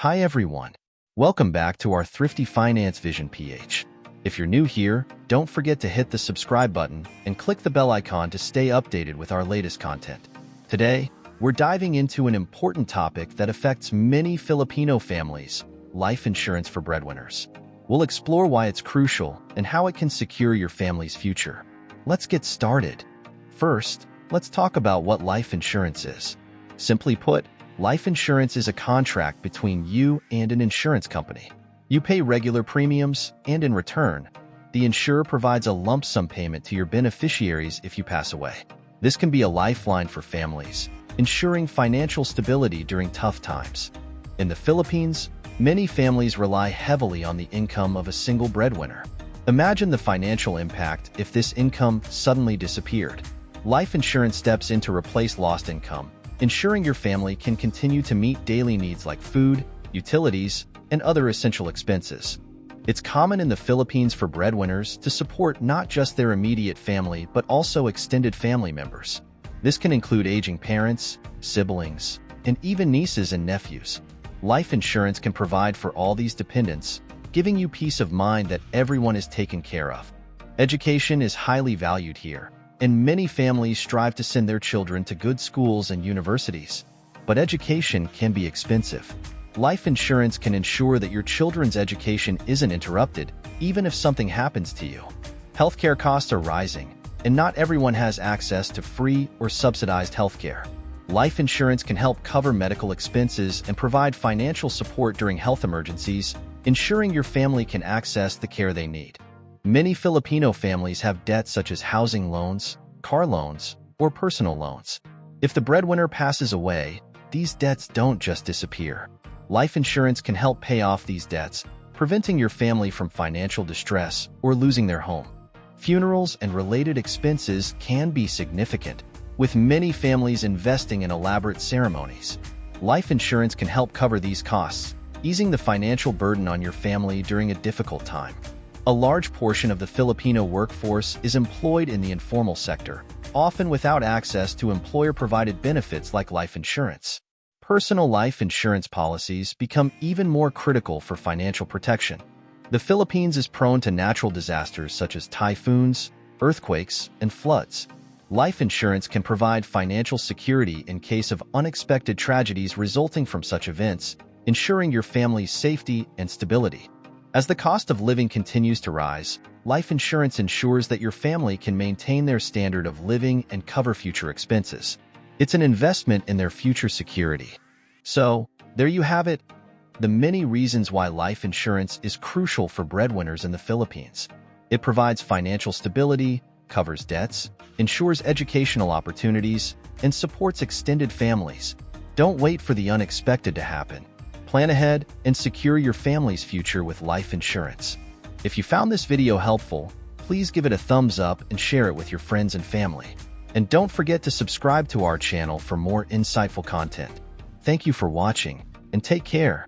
Hi everyone. Welcome back to our Thrifty Finance Vision PH. If you're new here, don't forget to hit the subscribe button and click the bell icon to stay updated with our latest content. Today, we're diving into an important topic that affects many Filipino families: life insurance for breadwinners. We'll explore why it's crucial and how it can secure your family's future. Let's get started. First, let's talk about what life insurance is. Simply put, life insurance is a contract between you and an insurance company. You pay regular premiums, and in return, the insurer provides a lump sum payment to your beneficiaries if you pass away. This can be a lifeline for families, ensuring financial stability during tough times. In the Philippines, many families rely heavily on the income of a single breadwinner. Imagine the financial impact if this income suddenly disappeared. Life insurance steps in to replace lost income, ensuring your family can continue to meet daily needs like food, utilities, and other essential expenses. It's common in the Philippines for breadwinners to support not just their immediate family but also extended family members. This can include aging parents, siblings, and even nieces and nephews. Life insurance can provide for all these dependents, giving you peace of mind that everyone is taken care of. Education is highly valued here, and many families strive to send their children to good schools and universities. But education can be expensive. Life insurance can ensure that your children's education isn't interrupted, even if something happens to you. Healthcare costs are rising, and not everyone has access to free or subsidized healthcare. Life insurance can help cover medical expenses and provide financial support during health emergencies, ensuring your family can access the care they need. Many Filipino families have debts such as housing loans, car loans, or personal loans. If the breadwinner passes away, these debts don't just disappear. Life insurance can help pay off these debts, preventing your family from financial distress or losing their home. Funerals and related expenses can be significant, with many families investing in elaborate ceremonies. Life insurance can help cover these costs, easing the financial burden on your family during a difficult time. A large portion of the Filipino workforce is employed in the informal sector, often without access to employer-provided benefits like life insurance. Personal life insurance policies become even more critical for financial protection. The Philippines is prone to natural disasters such as typhoons, earthquakes, and floods. Life insurance can provide financial security in case of unexpected tragedies resulting from such events, ensuring your family's safety and stability. As the cost of living continues to rise, life insurance ensures that your family can maintain their standard of living and cover future expenses. It's an investment in their future security. So, there you have it, the many reasons why life insurance is crucial for breadwinners in the Philippines. It provides financial stability, covers debts, ensures educational opportunities, and supports extended families. Don't wait for the unexpected to happen. Plan ahead and secure your family's future with life insurance. If you found this video helpful, please give it a thumbs up and share it with your friends and family. And don't forget to subscribe to our channel for more insightful content. Thank you for watching, and take care.